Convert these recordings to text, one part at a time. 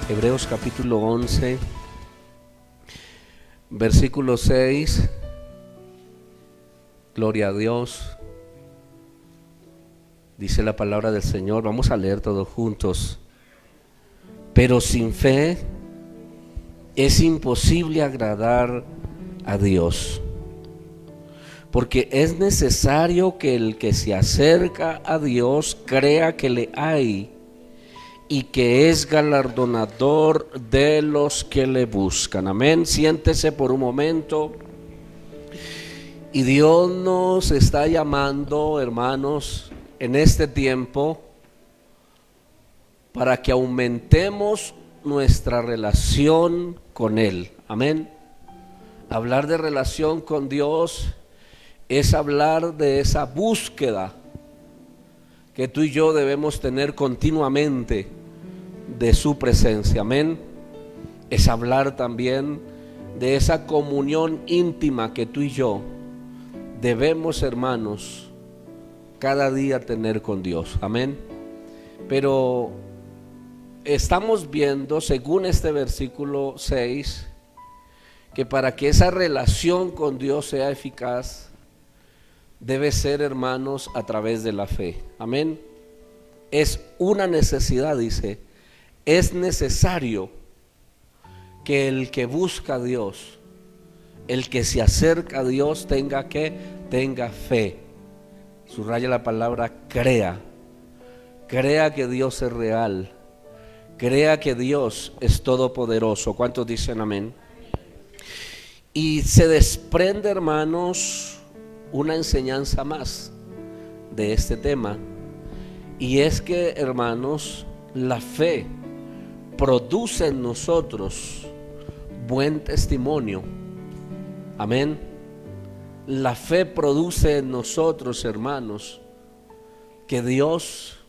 Hebreos capítulo 11, versículo 6. Gloria a Dios. Dice la palabra del Señor. Vamos a leer todos juntos. Pero sin fe es imposible agradar a Dios, porque es necesario que el que se acerca a Dios crea que le hay y que es galardonador de los que le buscan. Amén. Siéntese por un momento. Y Dios nos está llamando, hermanos, en este tiempo para que aumentemos nuestra relación con Él. Amén. Hablar de relación con Dios es hablar de esa búsqueda que tú y yo debemos tener continuamente de su presencia. Amén. Es hablar también de esa comunión íntima que tú y yo debemos, hermanos, cada día tener con Dios. Amén. Pero estamos viendo, según este versículo 6, que para que esa relación con Dios sea eficaz, debe ser, hermanos, a través de la fe. Amén. Es una necesidad, dice. Es necesario que el que busca a Dios, el que se acerca a Dios, tenga fe. Subraya la palabra crea. Crea que Dios es real. Crea que Dios es todopoderoso. ¿Cuántos dicen amén? Y se desprende, hermanos, una enseñanza más de este tema. Y es que, hermanos, la fe produce en nosotros buen testimonio. Amén. La fe produce en nosotros, hermanos, que Dios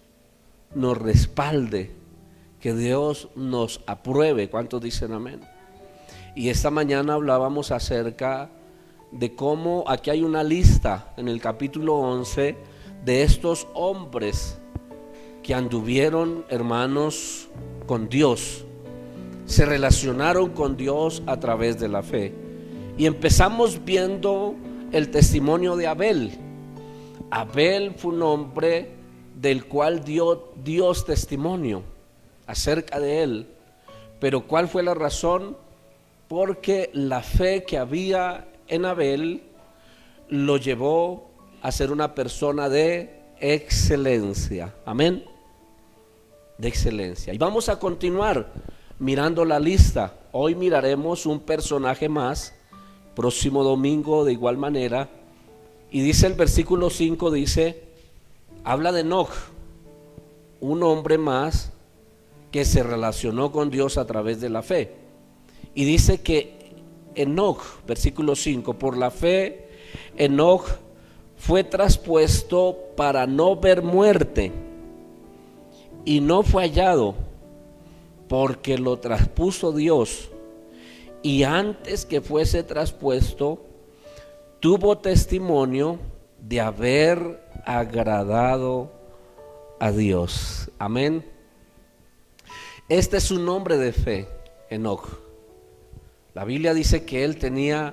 nos respalde, que Dios nos apruebe. ¿Cuántos dicen amén? Y esta mañana hablábamos acerca de cómo aquí hay una lista en el capítulo 11 de estos hombres que anduvieron, hermanos, con Dios, se relacionaron con Dios a través de la fe. Y empezamos viendo el testimonio de Abel. Abel fue un hombre del cual dio Dios testimonio acerca de él. Pero ¿cuál fue la razón? Porque la fe que había en Abel lo llevó a ser una persona de excelencia. Amén. De excelencia. Y vamos a continuar mirando la lista. Hoy miraremos un personaje más, próximo domingo de igual manera. Y dice el versículo 5, habla de Enoc, un hombre más que se relacionó con Dios a través de la fe. Y dice que Enoc, versículo 5, por la fe Enoc fue traspuesto para no ver muerte, y no fue hallado, porque lo traspuso Dios, y antes que fuese traspuesto tuvo testimonio de haber agradado a Dios. Amén. Este es un hombre de fe, Enoc. La Biblia dice que él tenía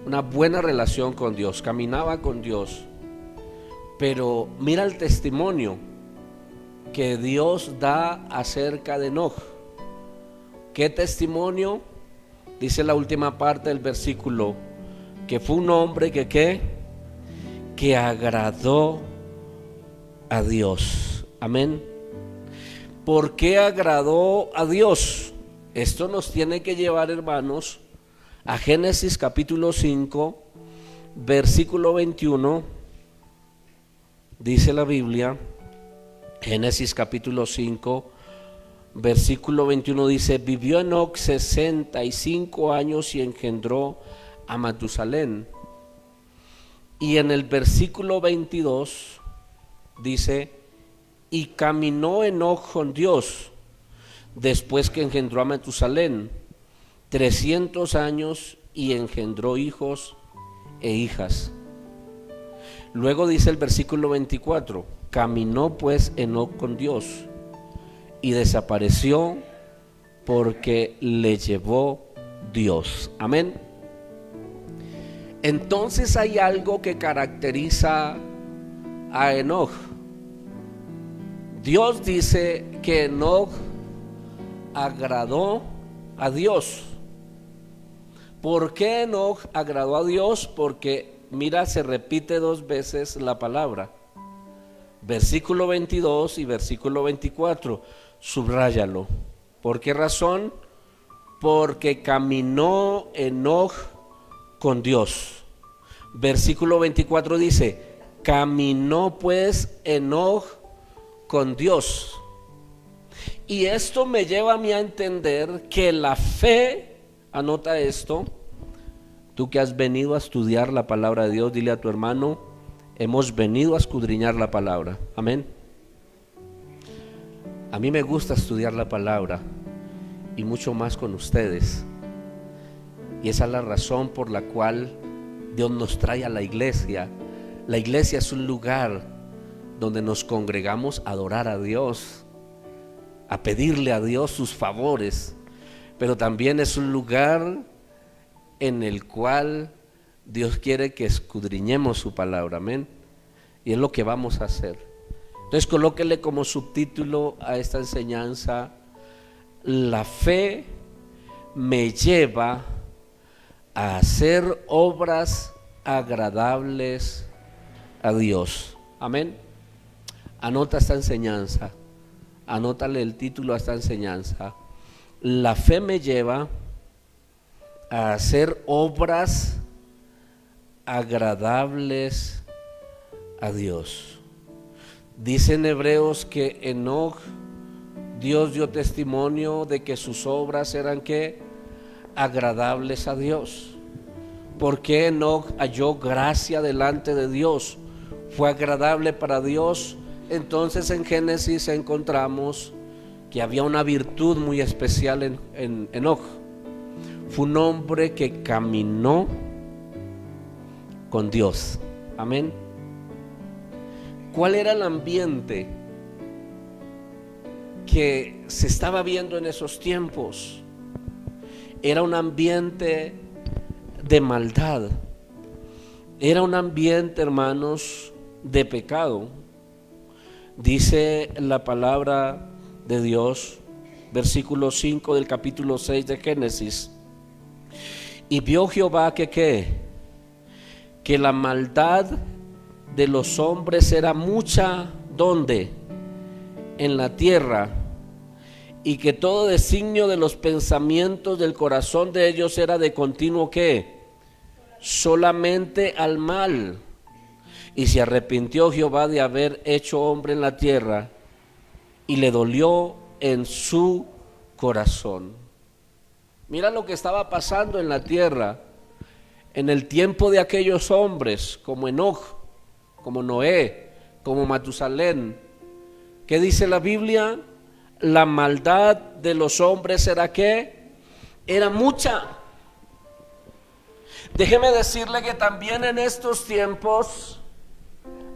una buena relación con Dios, caminaba con Dios. Pero mira el testimonio que Dios da acerca de Enoc. ¿Qué testimonio? Dice la última parte del versículo, que fue un hombre que agradó a Dios. Amén. ¿Por qué agradó a Dios? Esto nos tiene que llevar, hermanos, a Génesis capítulo 5, versículo 21. Dice la Biblia, Génesis capítulo 5, versículo 21 dice: vivió Enoc 65 años y engendró a Matusalén. Y en el versículo 22 dice: y caminó Enoc con Dios después que engendró a Matusalén 300 años y engendró hijos e hijas. Luego dice el versículo 24: caminó pues Enoc con Dios y desapareció porque le llevó Dios. Amén. Entonces hay algo que caracteriza a Enoc. Dios dice que Enoc agradó a Dios. ¿Por qué Enoc agradó a Dios? Porque mira, se repite 2 veces la palabra. Versículo 22 y versículo 24. Subráyalo. ¿Por qué razón? Porque caminó Enoc con Dios. Versículo 24 dice: caminó pues Enoc con Dios. Y esto me lleva a mí a entender que la fe, anota esto, tú que has venido a estudiar la palabra de Dios, dile a tu hermano: hemos venido a escudriñar la palabra. Amén. A mí me gusta estudiar la palabra y mucho más con ustedes. Y esa es la razón por la cual Dios nos trae a la iglesia. La iglesia es un lugar donde nos congregamos a adorar a Dios, a pedirle a Dios sus favores, pero también es un lugar en el cual Dios quiere que escudriñemos su palabra. Amén. Y es lo que vamos a hacer. Entonces colóquele como subtítulo a esta enseñanza: la fe me lleva a hacer obras agradables a Dios. Amén. Anota esta enseñanza, anótale el título a esta enseñanza: la fe me lleva a hacer obras agradables a Dios. Dice en Hebreos que Enoc, Dios dio testimonio de que sus obras eran ¿qué? Agradables a Dios. Porque Enoc halló gracia delante de Dios, fue agradable para Dios. Entonces en Génesis encontramos que había una virtud muy especial en Enoc. Fue un hombre que caminó con Dios. Amén. ¿Cuál era el ambiente que se estaba viendo en esos tiempos? Era un ambiente de maldad. Era un ambiente, hermanos, de pecado. Dice la palabra de Dios, versículo 5 del capítulo 6 de Génesis: y vio Jehová que la maldad de los hombres era mucha, ¿dónde? En la tierra, y que todo designio de los pensamientos del corazón de ellos era de continuo ¿qué? Solamente al mal. Y se arrepintió Jehová de haber hecho hombre en la tierra, y le dolió en su corazón. Mira lo que estaba pasando en la tierra en el tiempo de aquellos hombres, como Enoc, como Noé, como Matusalén. ¿Qué dice la Biblia? La maldad de los hombres era ¿qué? Era mucha. Déjeme decirle que también en estos tiempos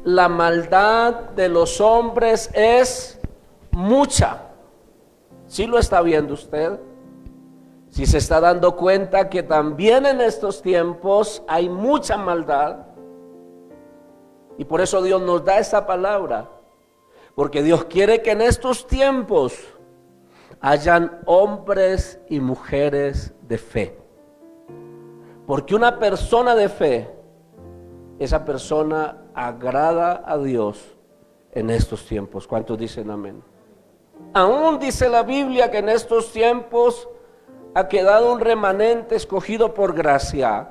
la maldad de los hombres es mucha. ¿Sí lo está viendo usted? ¿Sí se está dando cuenta que también en estos tiempos hay mucha maldad? Y por eso Dios nos da esa palabra, porque Dios quiere que en estos tiempos hayan hombres y mujeres de fe. Porque una persona de fe, esa persona agrada a Dios en estos tiempos. ¿Cuántos dicen amén? Aún dice la Biblia que en estos tiempos ha quedado un remanente escogido por gracia,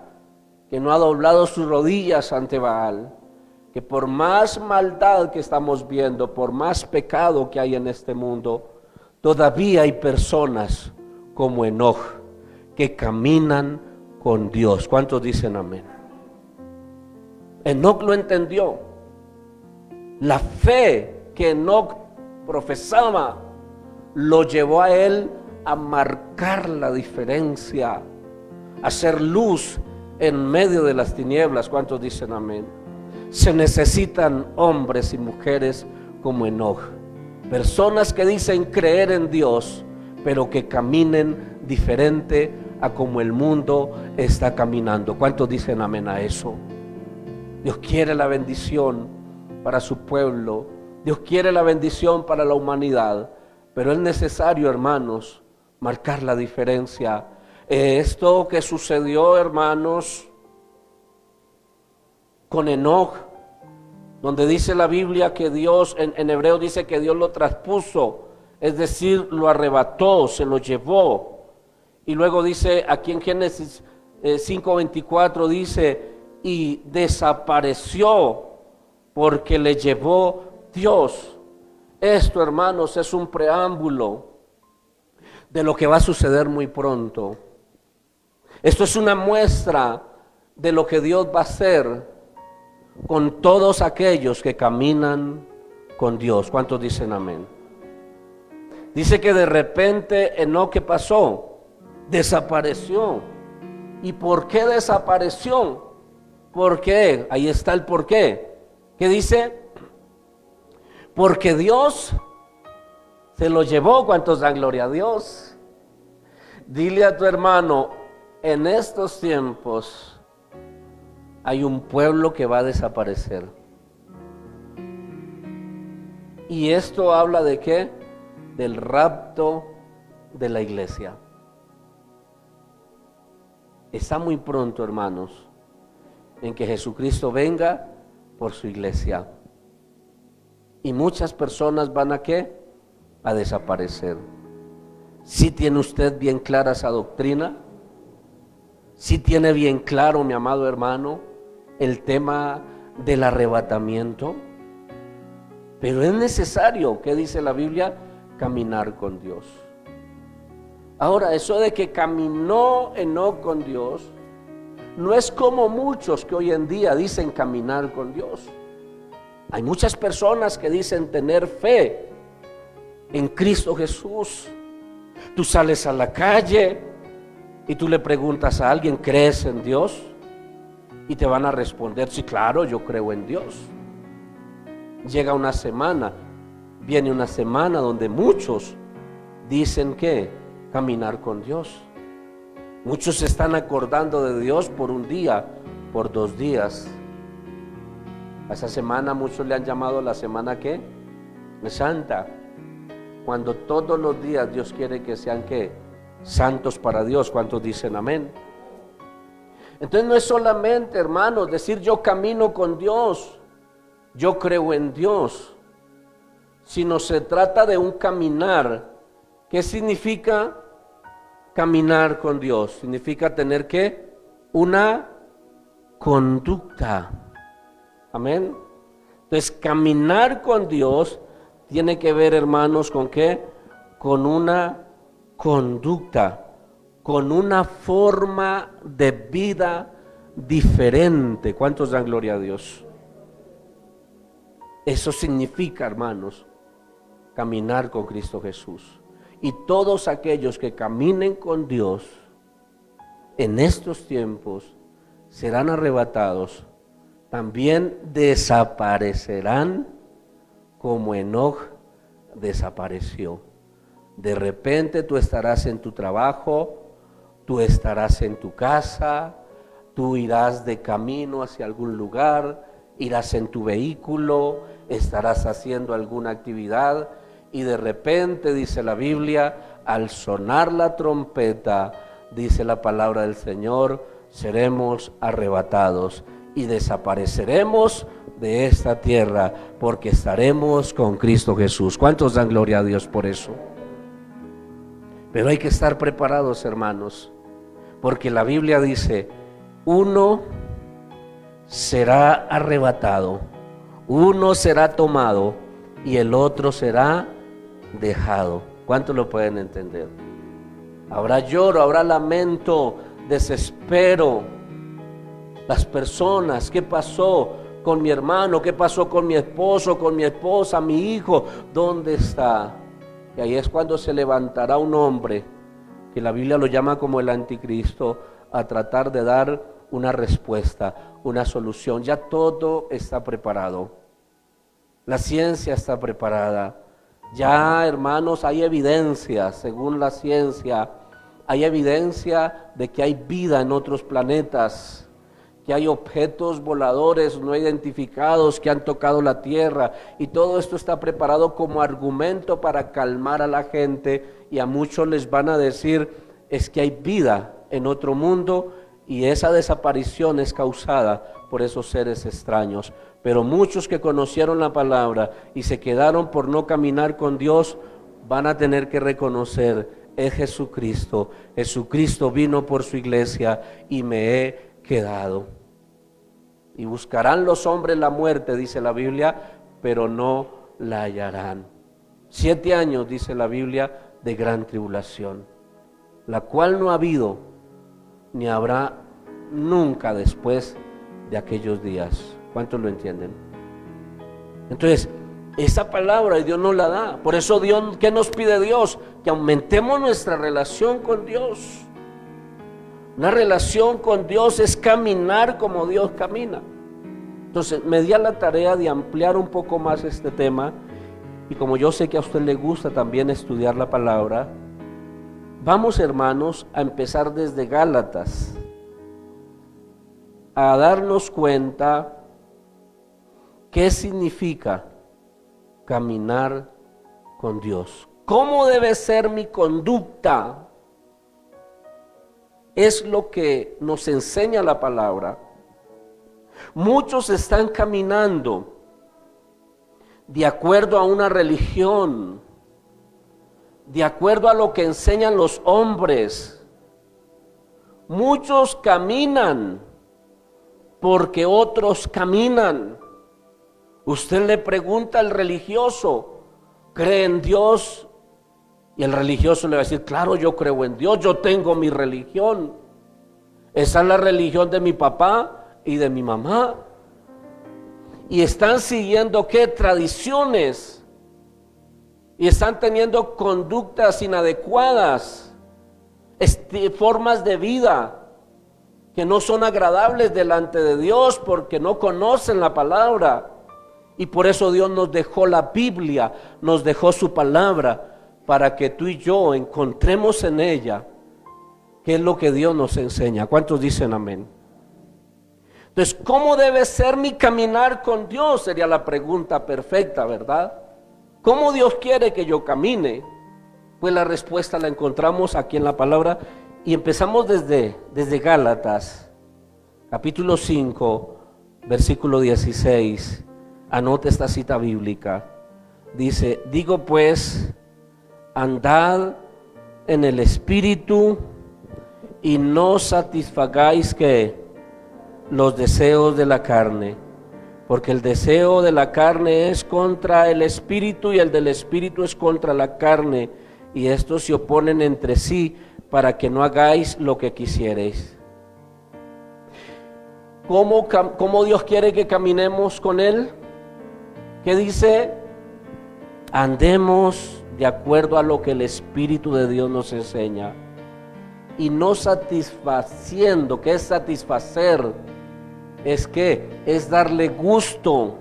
que no ha doblado sus rodillas ante Baal. Que por más maldad que estamos viendo, por más pecado que hay en este mundo, todavía hay personas como Enoc que caminan con Dios. ¿Cuántos dicen amén? Enoc lo entendió. La fe que Enoc profesaba lo llevó a él a marcar la diferencia, a hacer luz en medio de las tinieblas. ¿Cuántos dicen amén? Se necesitan hombres y mujeres como Enoc, personas que dicen creer en Dios, pero que caminen diferente a como el mundo está caminando. ¿Cuántos dicen amén a eso? Dios quiere la bendición para su pueblo. Dios quiere la bendición para la humanidad, pero es necesario, hermanos, marcar la diferencia. Esto que sucedió, hermanos, con Enoc, donde dice la Biblia que Dios, en hebreo dice que Dios lo traspuso, es decir, lo arrebató, se lo llevó. Y luego dice aquí en Génesis 5:24 dice, y desapareció porque le llevó Dios. Esto, hermanos, es un preámbulo de lo que va a suceder muy pronto. Esto es una muestra de lo que Dios va a hacer con todos aquellos que caminan con Dios. ¿Cuántos dicen amén? Dice que de repente Enoc, ¿qué pasó? Desapareció. ¿Y por qué desapareció? ¿Por qué? Ahí está el por qué. ¿Qué dice? Porque Dios se lo llevó. ¿Cuántos dan gloria a Dios? Dile a tu hermano, en estos tiempos hay un pueblo que va a desaparecer. ¿Y esto habla de qué? Del rapto de la iglesia. Está muy pronto, hermanos, en que Jesucristo venga por su iglesia. Y muchas personas van a ¿qué? A desaparecer. ¿Sí tiene usted bien clara esa doctrina? ¿Sí tiene bien claro, mi amado hermano, el tema del arrebatamiento? Pero es necesario, ¿qué dice la Biblia? Caminar con Dios. Ahora, eso de que caminó Enoc con Dios, no es como muchos que hoy en día dicen caminar con Dios. Hay muchas personas que dicen tener fe en Cristo Jesús. Tú sales a la calle y tú le preguntas a alguien, ¿crees en Dios? Y te van a responder, sí, claro, yo creo en Dios. Llega una semana, viene una semana donde muchos dicen que caminar con Dios. Muchos se están acordando de Dios por un día, por 2 días. A esa semana muchos le han llamado la semana ¿qué? Santa. Cuando todos los días Dios quiere que sean ¿qué? Santos para Dios. ¿Cuántos dicen amén? Entonces no es solamente, hermanos, decir yo camino con Dios, yo creo en Dios, sino se trata de un caminar. ¿Qué significa caminar con Dios? Significa tener ¿qué? Una conducta. Amén. Entonces caminar con Dios tiene que ver, hermanos, ¿con qué? Con una conducta, con una forma de vida diferente. ¿Cuántos dan gloria a Dios? Eso significa, hermanos, caminar con Cristo Jesús. Y todos aquellos que caminen con Dios en estos tiempos serán arrebatados, también desaparecerán como Enoc desapareció. De repente tú estarás en tu trabajo, tú estarás en tu casa, tú irás de camino hacia algún lugar, irás en tu vehículo, estarás haciendo alguna actividad y de repente, dice la Biblia, al sonar la trompeta, dice la palabra del Señor, seremos arrebatados y desapareceremos de esta tierra porque estaremos con Cristo Jesús. ¿Cuántos dan gloria a Dios por eso? Pero hay que estar preparados, hermanos, porque la Biblia dice, uno será arrebatado, uno será tomado y el otro será dejado. ¿Cuántos lo pueden entender? Habrá lloro, habrá lamento, desespero. Las personas, ¿qué pasó con mi hermano? ¿Qué pasó con mi esposo, con mi esposa, mi hijo? ¿Dónde está? Y ahí es cuando se levantará un hombre, que la Biblia lo llama como el anticristo, a tratar de dar una respuesta, una solución. Ya todo está preparado. La ciencia está preparada. Ya, hermanos, hay evidencia, según la ciencia, hay evidencia de que hay vida en otros planetas, que hay objetos voladores no identificados que han tocado la Tierra, y todo esto está preparado como argumento para calmar a la gente, y a muchos les van a decir, es que hay vida en otro mundo, y esa desaparición es causada por esos seres extraños. Pero muchos que conocieron la palabra y se quedaron por no caminar con Dios, van a tener que reconocer, es Jesucristo. Jesucristo vino por su iglesia y me he quedado. Y buscarán los hombres la muerte, dice la Biblia, pero no la hallarán. 7 años, dice la Biblia, de gran tribulación, la cual no ha habido ni habrá nunca después de aquellos días. ¿Cuántos lo entienden? Entonces, esa palabra Dios nos la da. Por eso Dios, ¿qué nos pide Dios? Que aumentemos nuestra relación con Dios. Una relación con Dios es caminar como Dios camina. Entonces, me di a la tarea de ampliar un poco más este tema. Y como yo sé que a usted le gusta también estudiar la palabra, vamos, hermanos, a empezar desde Gálatas, a darnos cuenta qué significa caminar con Dios. ¿Cómo debe ser mi conducta? Es lo que nos enseña la palabra. Muchos están caminando de acuerdo a una religión, de acuerdo a lo que enseñan los hombres. Muchos caminan porque otros caminan. Usted le pregunta al religioso, ¿cree en Dios? Y el religioso le va a decir, claro, yo creo en Dios, yo tengo mi religión. Esa es la religión de mi papá y de mi mamá. Y están siguiendo, ¿qué? Tradiciones. Y están teniendo conductas inadecuadas, formas de vida que no son agradables delante de Dios porque no conocen la palabra. Y por eso Dios nos dejó la Biblia, nos dejó su palabra, para que tú y yo encontremos en ella qué es lo que Dios nos enseña. ¿Cuántos dicen amén? Entonces, ¿cómo debe ser mi caminar con Dios? Sería la pregunta perfecta, ¿verdad? ¿Cómo Dios quiere que yo camine? Pues la respuesta la encontramos aquí en la palabra y empezamos desde Gálatas, capítulo 5, versículo 16. Anote esta cita bíblica. Dice, digo pues, andad en el Espíritu y no satisfagáis que los deseos de la carne, porque el deseo de la carne es contra el Espíritu y el del Espíritu es contra la carne, y estos se oponen entre sí para que no hagáis lo que quisierais. ¿Cómo Dios quiere que caminemos con Él? ¿Qué dice? Andemos de acuerdo a lo que el Espíritu de Dios nos enseña y no satisfaciendo. ¿Qué es satisfacer? Es darle gusto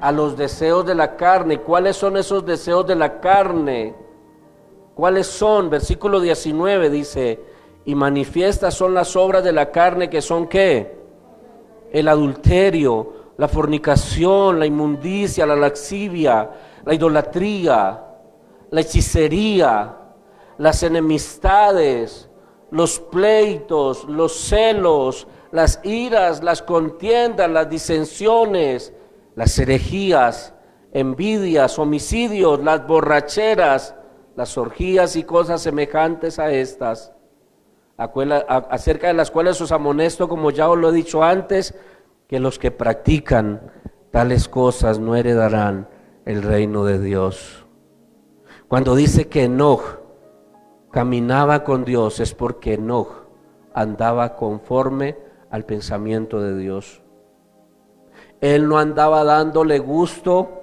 a los deseos de la carne. ¿Cuáles son esos deseos de la carne? ¿Cuáles son? Versículo 19 dice, y manifiestas son las obras de la carne, que son ¿qué? El adulterio, la fornicación, la inmundicia, la lascivia, la idolatría, la hechicería, las enemistades, los pleitos, los celos, las iras, las contiendas, las disensiones, las herejías, envidias, homicidios, las borracheras, las orgías y cosas semejantes a estas, acerca de las cuales os amonesto, como ya os lo he dicho antes, que los que practican tales cosas no heredarán el reino de Dios. Cuando dice que Enoch caminaba con Dios, es porque Enoch andaba conforme al pensamiento de Dios. Él no andaba dándole gusto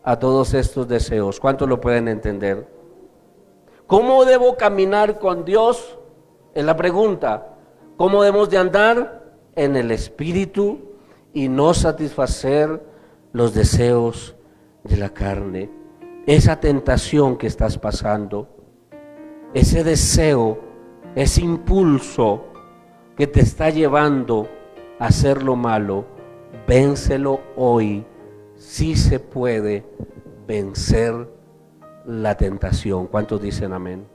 a todos estos deseos. ¿Cuántos lo pueden entender? ¿Cómo debo caminar con Dios? Es la pregunta. ¿Cómo debemos de andar? En el Espíritu y no satisfacer los deseos de la carne, esa tentación que estás pasando, ese deseo, ese impulso que te está llevando a hacer lo malo, vénselo hoy. Sí se puede vencer la tentación. ¿Cuántos dicen amén?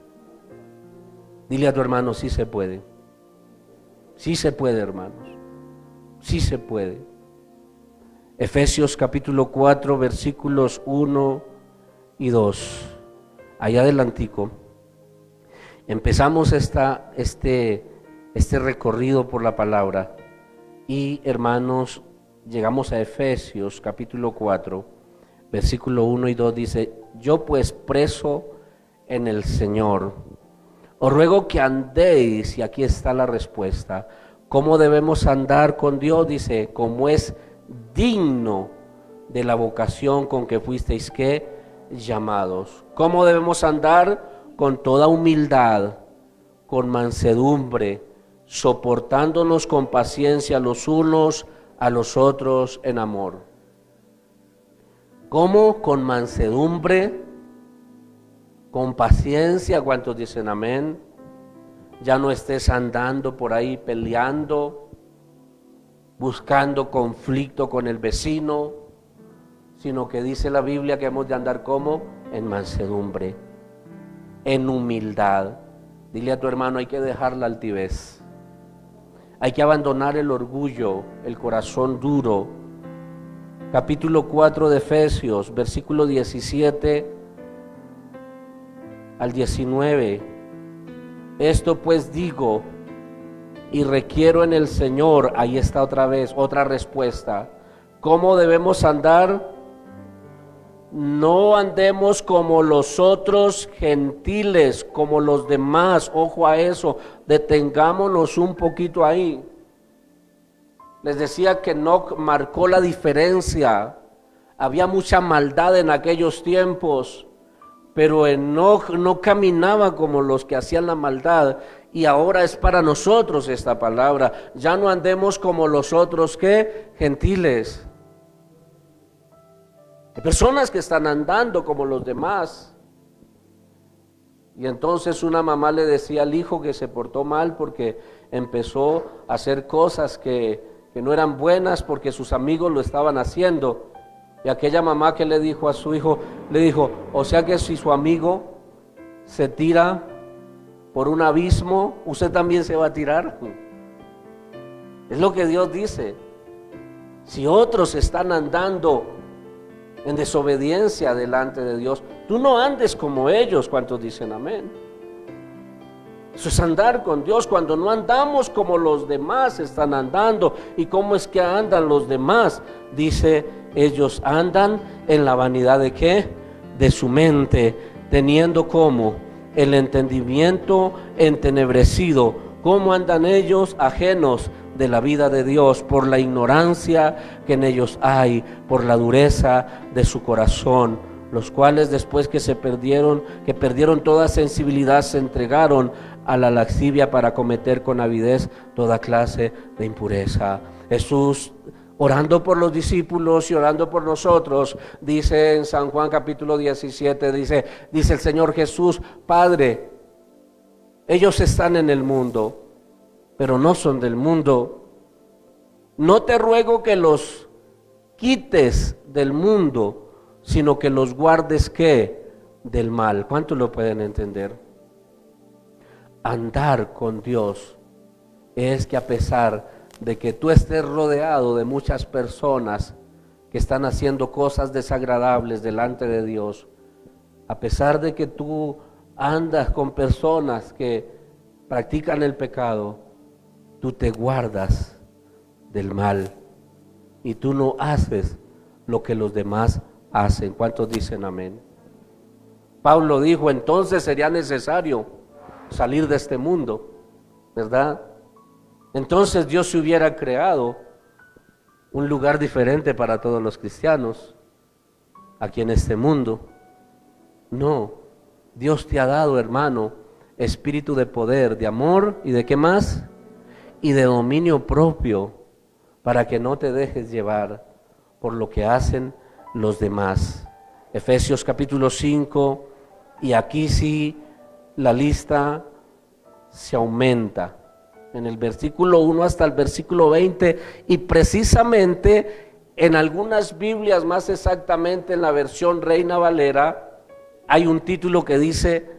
Dile a tu hermano, sí se puede. Sí se puede, hermanos. Sí se puede. Efesios capítulo 4, versículos 1 y 2. Allá adelantico. Empezamos este recorrido por la palabra. Y hermanos, llegamos a Efesios capítulo 4, versículo 1 y 2. Dice: yo pues preso en el Señor, os ruego que andéis, y aquí está la respuesta. ¿Cómo debemos andar con Dios? Dice, como es digno de la vocación con que fuisteis ¿qué? Llamados. ¿Cómo debemos andar? Con toda humildad, con mansedumbre, soportándonos con paciencia los unos a los otros en amor. ¿Cómo? Con mansedumbre, con paciencia. ¿Cuántos dicen amén? Ya no estés andando por ahí peleando, buscando conflicto con el vecino, sino que dice la Biblia que hemos de andar como en mansedumbre, en humildad. Dile a tu hermano, hay que dejar la altivez, hay que abandonar el orgullo, el corazón duro. Capítulo 4 de Efesios, versículo 17 al 19. Esto pues digo y requiero en el Señor. Ahí está otra vez, otra respuesta. ¿Cómo debemos andar? No andemos como los otros gentiles, como los demás. Ojo a eso, detengámonos un poquito ahí. Les decía que Enoc marcó la diferencia. Había mucha maldad en aquellos tiempos, pero Enoc no caminaba como los que hacían la maldad. Y ahora es para nosotros esta palabra. Ya no andemos como los otros ¿qué? Gentiles. Hay personas que están andando como los demás. Y entonces una mamá le decía al hijo que se portó mal porque empezó a hacer cosas que no eran buenas porque sus amigos lo estaban haciendo. Y aquella mamá que le dijo a su hijo, le dijo, o sea que si su amigo se tira por un abismo, ¿usted también se va a tirar? Es lo que Dios dice. Si otros están andando en desobediencia delante de Dios, tú no andes como ellos. ¿Cuántos dicen amén? Eso es andar con Dios. Cuando no andamos como los demás están andando. ¿Y cómo es que andan los demás? Dice, ellos andan en la vanidad ¿de qué? De su mente, teniendo como el entendimiento entenebrecido. ¿Cómo andan ellos? Ajenos de la vida de Dios, por la ignorancia que en ellos hay, por la dureza de su corazón, los cuales después que perdieron toda sensibilidad, se entregaron a la lascivia para cometer con avidez toda clase de impureza. Jesús, orando por los discípulos y orando por nosotros, dice en San Juan capítulo 17, dice el Señor Jesús, Padre, ellos están en el mundo, pero no son del mundo. No te ruego que los quites del mundo, sino que los guardes ¿qué? Del mal. ¿Cuántos lo pueden entender? Andar con Dios es que a pesar de que tú estés rodeado de muchas personas que están haciendo cosas desagradables delante de Dios, a pesar de que tú andas con personas que practican el pecado, tú te guardas del mal y tú no haces lo que los demás hacen. ¿Cuántos dicen amén? Pablo dijo, entonces sería necesario salir de este mundo, ¿verdad? Entonces Dios se hubiera creado un lugar diferente para todos los cristianos aquí en este mundo. No, Dios te ha dado, hermano, espíritu de poder, de amor y de ¿qué más? Y de dominio propio, para que no te dejes llevar por lo que hacen los demás. Efesios capítulo 5, y aquí sí la lista se aumenta. En el versículo 1 hasta el versículo 20, y precisamente en algunas Biblias, más exactamente en la versión Reina Valera, hay un título que dice,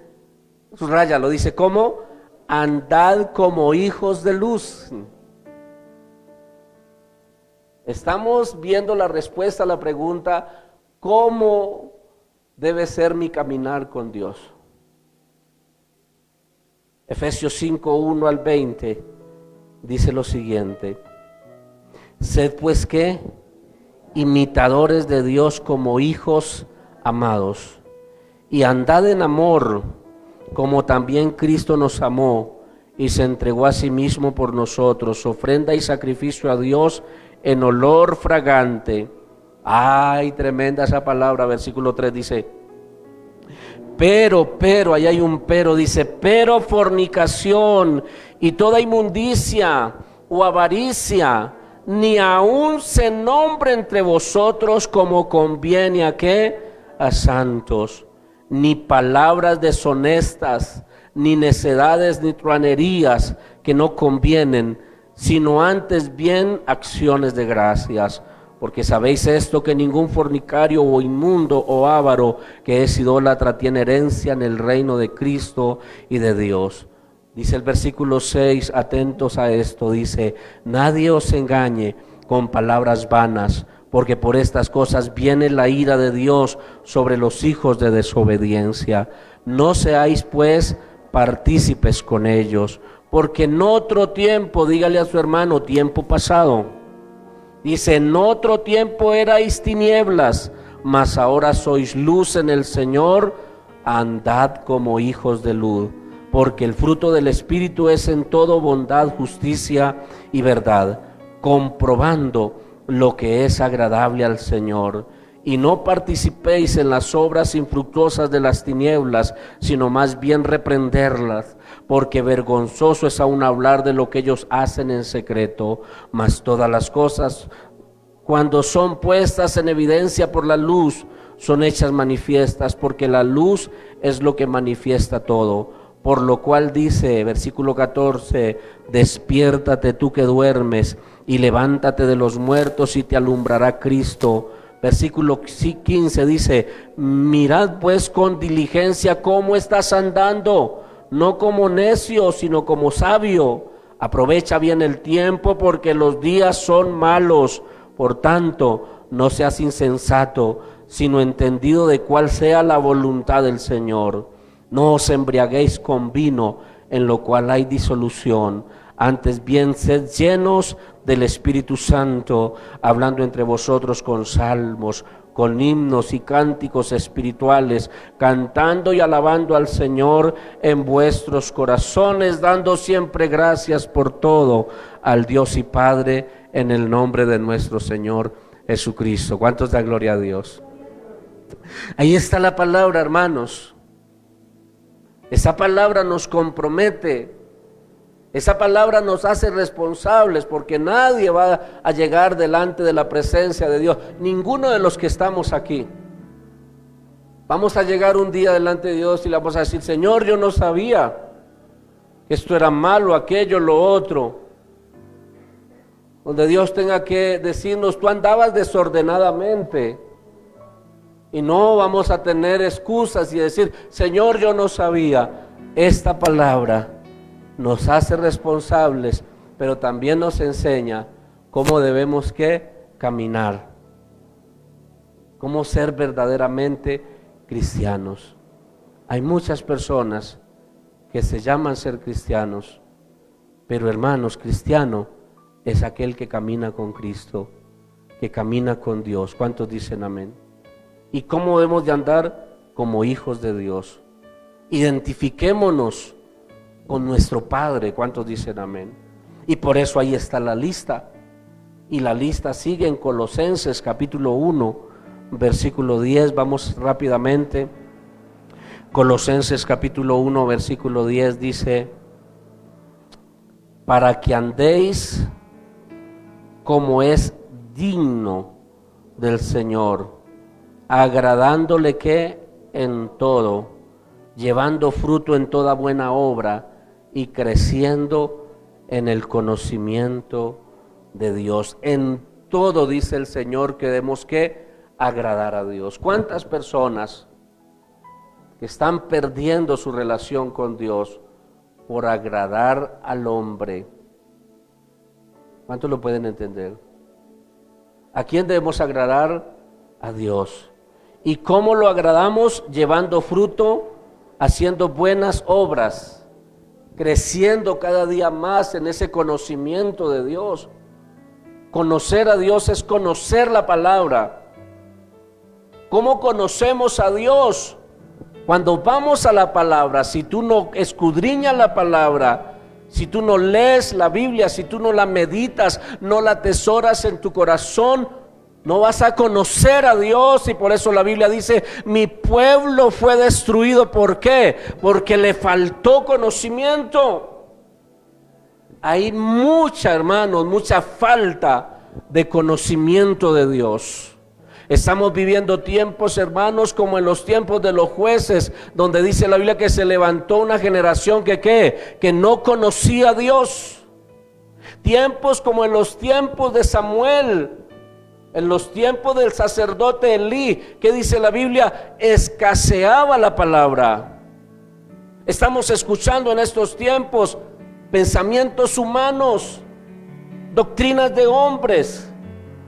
subrayalo, dice, ¿cómo? Andad como hijos de luz. Estamos viendo la respuesta a la pregunta, ¿cómo debe ser mi caminar con Dios? Efesios 5, 1 al 20 dice lo siguiente: sed pues ¿qué? Imitadores de Dios como hijos amados, y andad en amor, como también Cristo nos amó y se entregó a sí mismo por nosotros, ofrenda y sacrificio a Dios en olor fragante. Ay, tremenda esa palabra. Versículo 3 dice, pero, ahí hay un pero, dice, pero fornicación y toda inmundicia o avaricia, ni aun se nombre entre vosotros como conviene a qué, a santos, ni palabras deshonestas, ni necedades, ni truanerías que no convienen, sino antes bien acciones de gracias. Porque sabéis esto, que ningún fornicario o inmundo o avaro que es idólatra tiene herencia en el reino de Cristo y de Dios. Dice el versículo 6, atentos a esto, dice, nadie os engañe con palabras vanas, porque por estas cosas viene la ira de Dios sobre los hijos de desobediencia. No seáis pues partícipes con ellos, porque en otro tiempo, dígale a su hermano, tiempo pasado, dice, en otro tiempo erais tinieblas, mas ahora sois luz en el Señor, andad como hijos de luz, porque el fruto del Espíritu es en todo bondad, justicia y verdad, comprobando lo que es agradable al Señor. Y no participéis en las obras infructuosas de las tinieblas, sino más bien reprenderlas, porque vergonzoso es aún hablar de lo que ellos hacen en secreto. Mas todas las cosas, cuando son puestas en evidencia por la luz, son hechas manifiestas, porque la luz es lo que manifiesta todo. Por lo cual dice, versículo 14, despiértate tú que duermes, y levántate de los muertos, y te alumbrará Cristo. Versículo 15 dice, mirad pues con diligencia cómo estás andando, no como necio, sino como sabio. Aprovecha bien el tiempo, porque los días son malos. Por tanto, no seas insensato, sino entendido de cuál sea la voluntad del Señor. No os embriaguéis con vino, en lo cual hay disolución. Antes bien, sed llenos del Espíritu Santo, hablando entre vosotros con salmos, con himnos y cánticos espirituales, cantando y alabando al Señor en vuestros corazones, dando siempre gracias por todo al Dios y Padre, en el nombre de nuestro Señor Jesucristo. ¿Cuántos da gloria a Dios? Ahí está la palabra, hermanos. Esa palabra nos compromete. Esa palabra nos hace responsables, porque nadie va a llegar delante de la presencia de Dios. Ninguno de los que estamos aquí. Vamos a llegar un día delante de Dios y le vamos a decir, Señor, yo no sabía que esto era malo, aquello, lo otro. Donde Dios tenga que decirnos, tú andabas desordenadamente. Y no vamos a tener excusas y decir, Señor, yo no sabía. Esta palabra nos hace responsables, pero también nos enseña cómo debemos que caminar, cómo ser verdaderamente cristianos. Hay muchas personas que se llaman ser cristianos, pero hermanos, cristiano es aquel que camina con Cristo, que camina con Dios. ¿Cuántos dicen amén? ¿Y cómo debemos de andar? Como hijos de Dios. Identifiquémonos con nuestro Padre. ¿Cuántos dicen amén? Y por eso ahí está la lista. Y la lista sigue en Colosenses capítulo 1, versículo 10. Vamos rápidamente. Colosenses capítulo 1, versículo 10 dice, para que andéis como es digno del Señor, agradándole que en todo, llevando fruto en toda buena obra y creciendo en el conocimiento de Dios. En todo, dice el Señor, que debemos que agradar a Dios. ¿Cuántas personas que están perdiendo su relación con Dios por agradar al hombre? ¿Cuántos lo pueden entender? ¿A quién debemos agradar? A Dios. ¿Y cómo lo agradamos? Llevando fruto, haciendo buenas obras, creciendo cada día más en ese conocimiento de Dios. Conocer a Dios es conocer la palabra. ¿Cómo conocemos a Dios? Cuando vamos a la palabra, si tú no escudriñas la palabra, si tú no lees la Biblia, si tú no la meditas, no la atesoras en tu corazón, no vas a conocer a Dios. Y por eso la Biblia dice: mi pueblo fue destruido. ¿Por qué? Porque le faltó conocimiento. Hay mucha, hermanos, mucha falta de conocimiento de Dios. Estamos viviendo tiempos, hermanos, como en los tiempos de los jueces, donde dice la Biblia que se levantó una generación que no conocía a Dios. Tiempos como en los tiempos de Samuel, en los tiempos del sacerdote Elí, que dice la Biblia, escaseaba la palabra. Estamos escuchando en estos tiempos pensamientos humanos, doctrinas de hombres,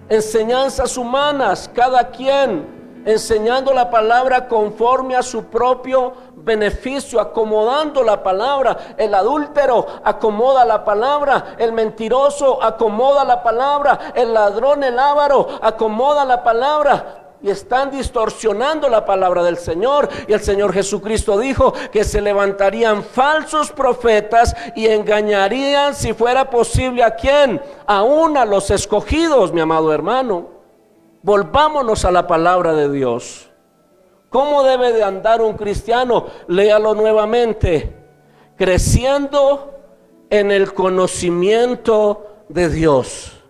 enseñanzas humanas, cada quien enseñando la palabra conforme a su propio beneficio, acomodando la palabra. El adúltero acomoda la palabra, el mentiroso acomoda la palabra, el ladrón, el avaro acomoda la palabra. Y están distorsionando la palabra del Señor. Y el Señor Jesucristo dijo que se levantarían falsos profetas y engañarían, si fuera posible, ¿a quién? Aún a los escogidos, mi amado hermano. Volvámonos a la palabra de Dios. ¿Cómo debe de andar un cristiano? Léalo nuevamente. Creciendo en el conocimiento de Dios.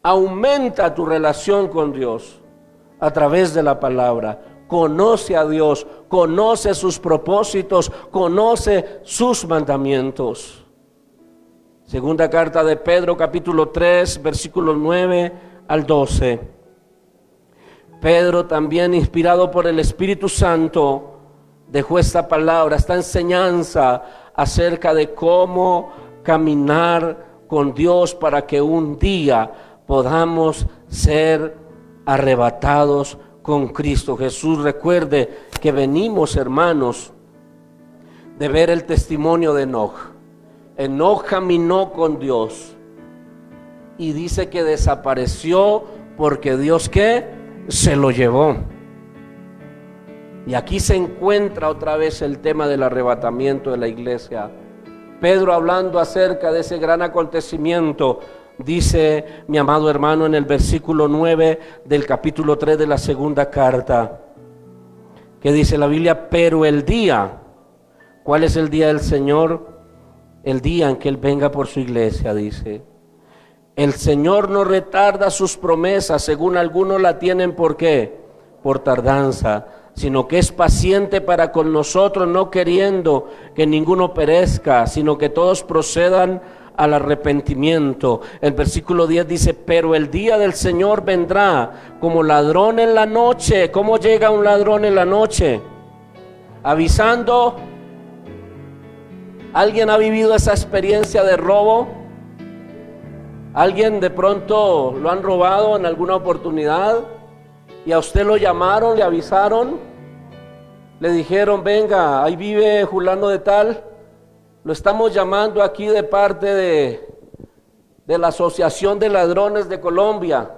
Aumenta tu relación con Dios a través de la palabra. Conoce a Dios, conoce sus propósitos, conoce sus mandamientos. Segunda carta de Pedro, capítulo 3, versículos 9 al 12. Pedro, también inspirado por el Espíritu Santo, dejó esta palabra, esta enseñanza acerca de cómo caminar con Dios para que un día podamos ser arrebatados con Cristo Jesús. Recuerde que venimos, hermanos, de ver el testimonio de Enoc. Enoc caminó con Dios y dice que desapareció porque Dios, ¿qué? Se lo llevó. Y aquí se encuentra otra vez el tema del arrebatamiento de la iglesia. Pedro, hablando acerca de ese gran acontecimiento, dice, mi amado hermano, en el versículo 9 del capítulo 3 de la segunda carta, que dice la Biblia: pero el día, ¿cuál es el día del Señor? El día en que Él venga por su iglesia, dice. El Señor no retarda sus promesas, según algunos la tienen, ¿por qué? Por tardanza, sino que es paciente para con nosotros, no queriendo que ninguno perezca, sino que todos procedan al arrepentimiento. El versículo 10 dice: pero el día del Señor vendrá como ladrón en la noche. ¿Cómo llega un ladrón en la noche? Avisando. ¿Alguien ha vivido esa experiencia de robo? ¿Alguien de pronto lo han robado en alguna oportunidad y a usted lo llamaron, le avisaron, le dijeron: venga, ahí vive fulano de tal, lo estamos llamando aquí de parte de la Asociación de Ladrones de Colombia,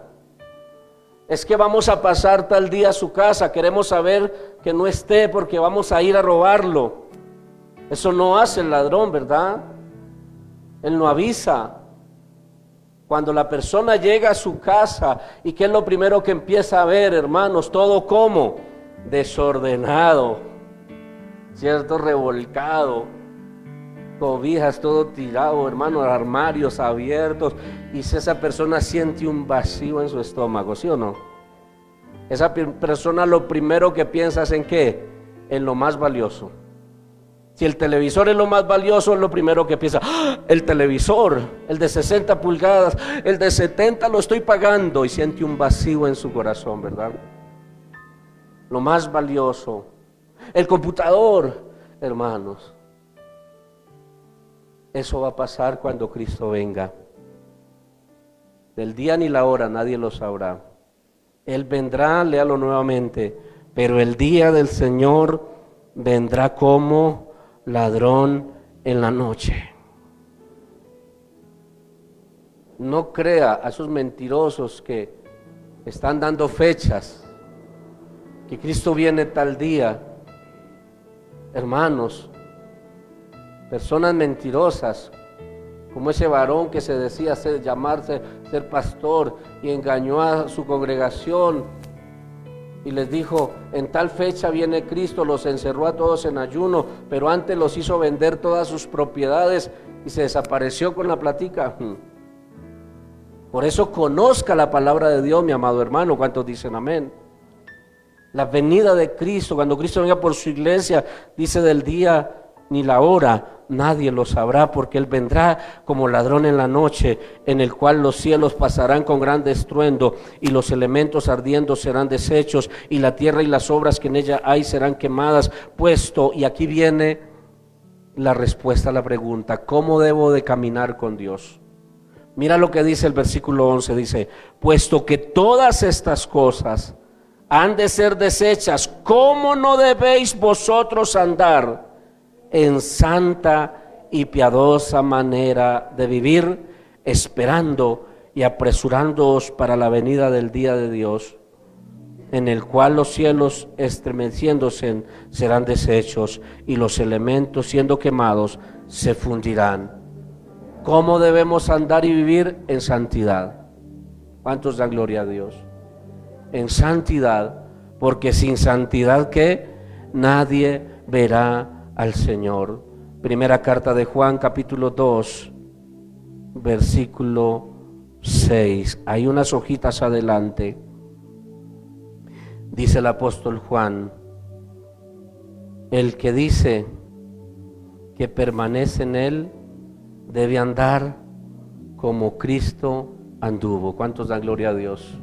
es que vamos a pasar tal día a su casa, queremos saber que no esté porque vamos a ir a robarlo? Eso no hace el ladrón, ¿verdad? Él no avisa. Cuando la persona llega a su casa, ¿y qué es lo primero que empieza a ver, hermanos? Todo como desordenado, ¿cierto? Revolcado, cobijas todo tirado, hermanos, armarios abiertos, y si esa persona siente un vacío en su estómago, ¿sí o no? esa persona lo primero que piensa es en ¿qué? En lo más valioso. Si el televisor es lo más valioso, es lo primero que piensa. ¡Ah! El televisor, el de 60 pulgadas, el de 70 lo estoy pagando, y siente un vacío en su corazón, ¿verdad? Lo más valioso. El computador, hermanos. Eso va a pasar cuando Cristo venga. Del día ni la hora nadie lo sabrá. Él vendrá, léalo nuevamente, pero el día del Señor vendrá como ladrón en la noche. No crea a esos mentirosos que están dando fechas, que Cristo viene tal día. Hermanos, personas mentirosas, como ese varón que se decía llamarse ser pastor y engañó a su congregación y les dijo: en tal fecha viene Cristo, los encerró a todos en ayuno, pero antes los hizo vender todas sus propiedades y se desapareció con la platica. Por eso conozca la palabra de Dios, mi amado hermano. ¿Cuántos dicen amén? La venida de Cristo, cuando Cristo venga por su iglesia, dice: del día ni la hora nadie lo sabrá, porque Él vendrá como ladrón en la noche, en el cual los cielos pasarán con gran estruendo, y los elementos ardiendo serán deshechos, y la tierra y las obras que en ella hay serán quemadas. Puesto, y aquí viene la respuesta a la pregunta: ¿cómo debo de caminar con Dios? Mira lo que dice el versículo 11, dice: puesto que todas estas cosas han de ser deshechas, ¿cómo no debéis vosotros andar en santa y piadosa manera de vivir, esperando y apresurándoos para la venida del día de Dios, en el cual los cielos estremeciéndose serán deshechos y los elementos siendo quemados se fundirán? ¿Cómo debemos andar y vivir? En santidad. ¿Cuántos dan gloria a Dios? En santidad, porque sin santidad, ¿qué? Nadie verá al Señor. Primera carta de Juan, capítulo 2, versículo 6. Hay unas hojitas adelante. Dice el apóstol Juan: el que dice que permanece en Él debe andar como Cristo anduvo. ¿Cuántos dan gloria a Dios?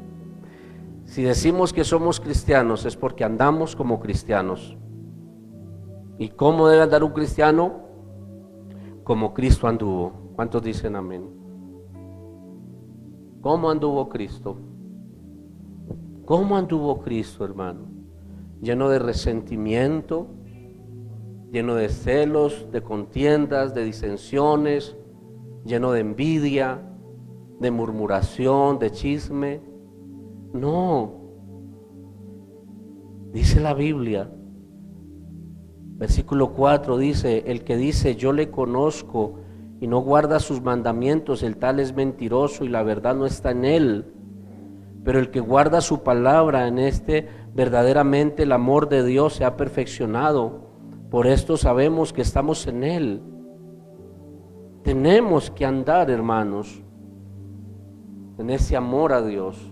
Si decimos que somos cristianos es porque andamos como cristianos. ¿Y cómo debe andar un cristiano? Como Cristo anduvo. ¿Cuántos dicen amén? ¿Cómo anduvo Cristo? ¿Cómo anduvo Cristo, hermano? Lleno de resentimiento, lleno de celos, de contiendas, de disensiones, lleno de envidia, de murmuración, de chisme. No. Dice la Biblia, versículo 4 dice: el que dice yo le conozco y no guarda sus mandamientos, el tal es mentiroso y la verdad no está en él. Pero el que guarda su palabra, en este verdaderamente el amor de Dios se ha perfeccionado. Por esto sabemos que estamos en Él. Tenemos que andar, hermanos, en ese amor a Dios.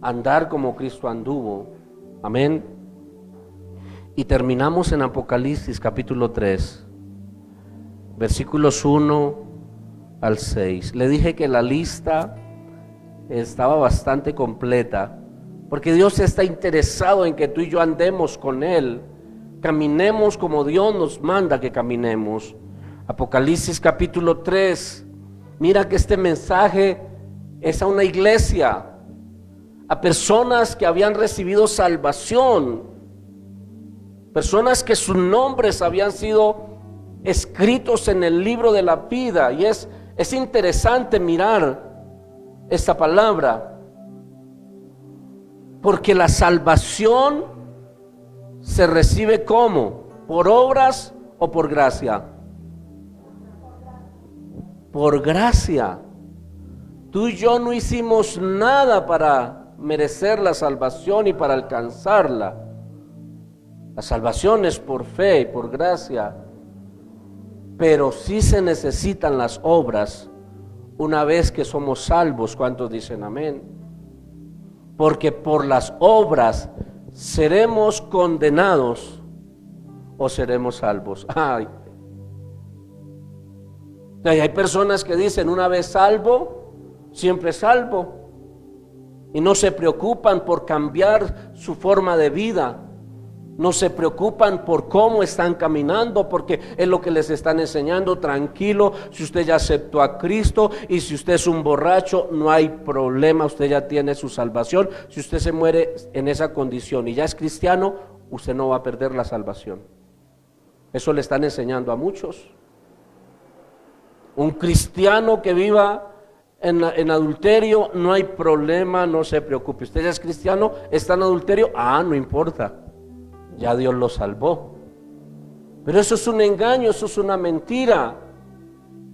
Andar como Cristo anduvo. Amén. Y terminamos en Apocalipsis capítulo 3, versículos 1 al 6. Le dije que la lista estaba bastante completa, porque Dios está interesado en que tú y yo andemos con Él, caminemos como Dios nos manda que caminemos. Apocalipsis capítulo 3, mira que este mensaje es a una iglesia, a personas que habían recibido salvación, personas que sus nombres habían sido escritos en el libro de la vida. Y es interesante mirar esta palabra, porque la salvación se recibe ¿cómo? ¿Por obras o por gracia? Por gracia. Tú y yo no hicimos nada para merecer la salvación y para alcanzarla. La salvación es por fe y por gracia, pero sí se necesitan las obras una vez que somos salvos. ¿Cuántos dicen amén? porque por las obras seremos condenados o seremos salvos. Hay personas que dicen, una vez salvo, siempre salvo, y no se preocupan por cambiar su forma de vida. No se preocupan por cómo están caminando, porque es lo que les están enseñando. Tranquilo, si usted ya aceptó a Cristo, y si usted es un borracho, no hay problema, usted ya tiene su salvación. Si usted se muere en esa condición y ya es cristiano, usted no va a perder la salvación. Eso le están enseñando a muchos. Un cristiano que viva en adulterio, no hay problema, no se preocupe. Usted ya es cristiano, está en adulterio, no importa, ya Dios lo salvó. Pero eso es un engaño, eso es una mentira,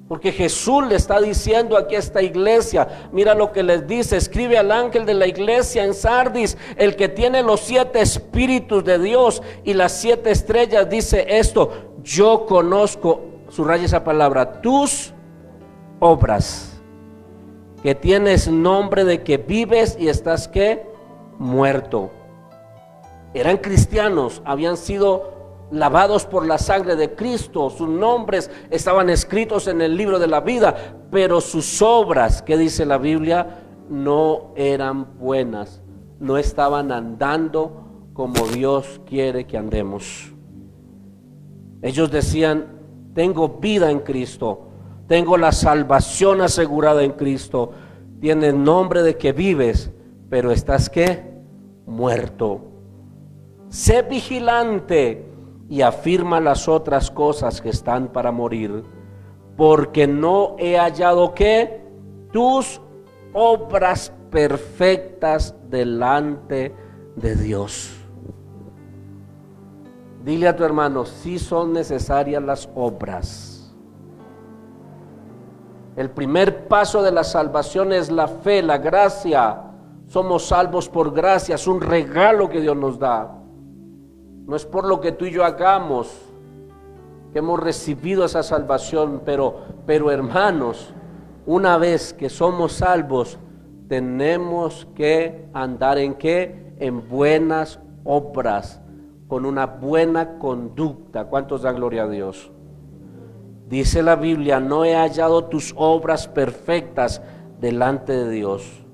porque Jesús le está diciendo aquí a esta iglesia, mira lo que les dice: escribe al ángel de la iglesia en Sardis, el que tiene los 7 espíritus de Dios y las 7 estrellas, dice esto: yo conozco, subraya esa palabra, tus obras, que tienes nombre de que vives y estás ¿qué? Muerto. Eran cristianos, habían sido lavados por la sangre de Cristo, sus nombres estaban escritos en el libro de la vida, pero sus obras, ¿qué dice la Biblia? No eran buenas, no estaban andando como Dios quiere que andemos. Ellos decían: tengo vida en Cristo, tengo la salvación asegurada en Cristo, tienes nombre de que vives, pero estás ¿qué? Muerto. Sé vigilante y afirma las otras cosas que están para morir, porque no he hallado ¿qué? Tus obras perfectas delante de Dios. Dile a tu hermano: sí son necesarias las obras. El primer paso de la salvación es la fe, la gracia. Somos salvos por gracia, es un regalo que Dios nos da. No es por lo que tú y yo hagamos que hemos recibido esa salvación, pero hermanos, una vez que somos salvos, tenemos que andar ¿en qué? En buenas obras, con una buena conducta. ¿Cuántos dan gloria a Dios? Dice la Biblia: no he hallado tus obras perfectas delante de Dios.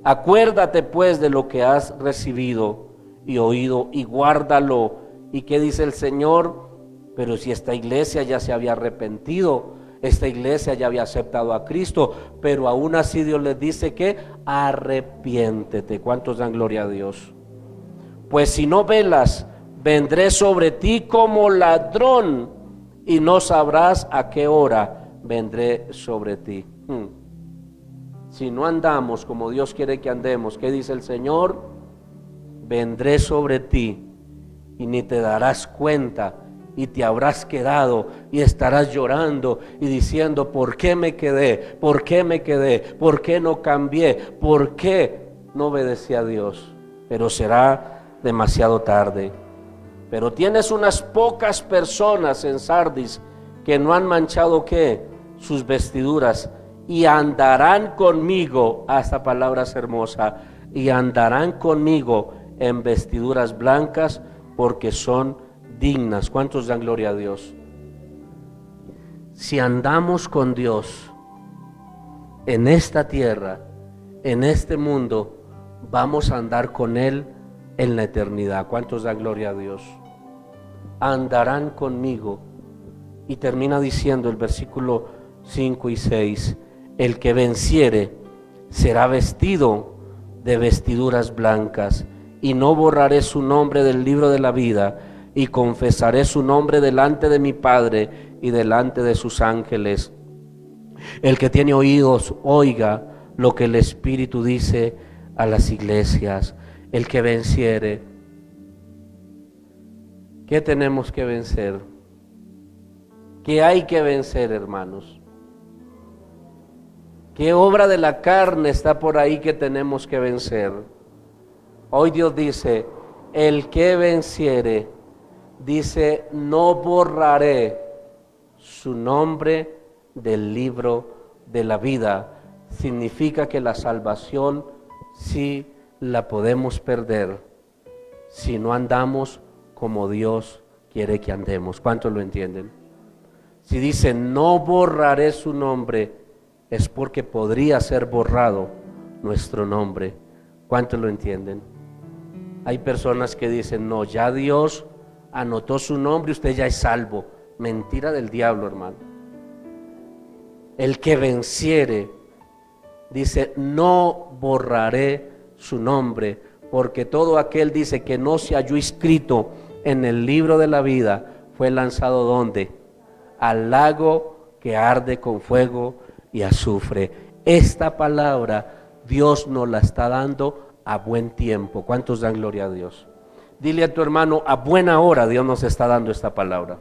Acuérdate pues de lo que has recibido y oído y guárdalo. ¿Y qué dice el Señor? Pero si esta iglesia ya se había arrepentido, esta iglesia ya había aceptado a Cristo, pero aún así Dios les dice que arrepiéntete. ¿Cuántos dan gloria a Dios? Pues si no velas, vendré sobre ti como ladrón, y no sabrás a qué hora vendré sobre ti. Si no andamos como Dios quiere que andemos, ¿qué dice el Señor? Vendré sobre ti y ni te darás cuenta, y te habrás quedado y estarás llorando y diciendo: ¿por qué me quedé? ¿Por qué me quedé? ¿Por qué no cambié? ¿Por qué no obedecí a Dios? Pero será demasiado tarde. Pero tienes unas pocas personas en Sardis que no han manchado ¿qué? Sus vestiduras, y andarán conmigo, esta palabra es hermosa, y andarán conmigo en vestiduras blancas, porque son dignas. ¿Cuántos dan gloria a Dios? Si andamos con Dios en esta tierra, en este mundo, vamos a andar con Él en la eternidad. ¿Cuántos dan gloria a Dios? Andarán conmigo. Y termina diciendo el versículo 5 y 6: el que venciere será vestido de vestiduras blancas, y no borraré su nombre del libro de la vida, y confesaré su nombre delante de mi Padre y delante de sus ángeles. El que tiene oídos, oiga lo que el Espíritu dice a las iglesias. El que venciere. ¿Qué tenemos que vencer? ¿Qué hay que vencer, hermanos? ¿Qué obra de la carne está por ahí que tenemos que vencer? Hoy Dios dice: el que venciere, dice, no borraré su nombre del libro de la vida. Significa que la salvación sí la podemos perder si no andamos como Dios quiere que andemos. ¿Cuántos lo entienden? Si dice no borraré su nombre, es porque podría ser borrado nuestro nombre. ¿Cuántos lo entienden? Hay personas que dicen no, ya Dios anotó su nombre y usted ya es salvo. Mentira del diablo, hermano. El que venciere, dice, no borraré su nombre, porque todo aquel, dice, que no se halló inscrito en el libro de la vida, fue lanzado ¿dónde? Al lago que arde con fuego y azufre. Esta palabra Dios nos la está dando a buen tiempo. ¿Cuántos dan gloria a Dios? Dile a tu hermano, a buena hora Dios nos está dando esta palabra.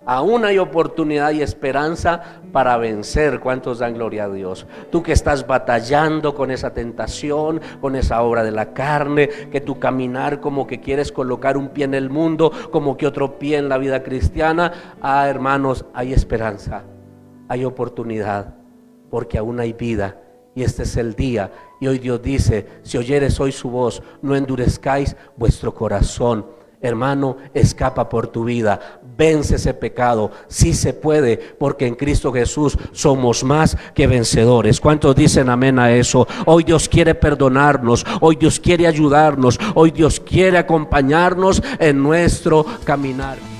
Aún hay oportunidad y esperanza para vencer. ¿Cuántos dan gloria a Dios? Tú que estás batallando con esa tentación, con esa obra de la carne, que tu caminar como que quieres colocar un pie en el mundo, como que otro pie en la vida cristiana. Hermanos, hay esperanza, hay oportunidad, porque aún hay vida. Y este es el día. Y hoy Dios dice, si oyeres hoy su voz, no endurezcáis vuestro corazón. Hermano, escapa por tu vida, vence ese pecado, sí se puede, porque en Cristo Jesús somos más que vencedores. ¿Cuántos dicen amén a eso? Hoy Dios quiere perdonarnos, hoy Dios quiere ayudarnos, hoy Dios quiere acompañarnos en nuestro caminar.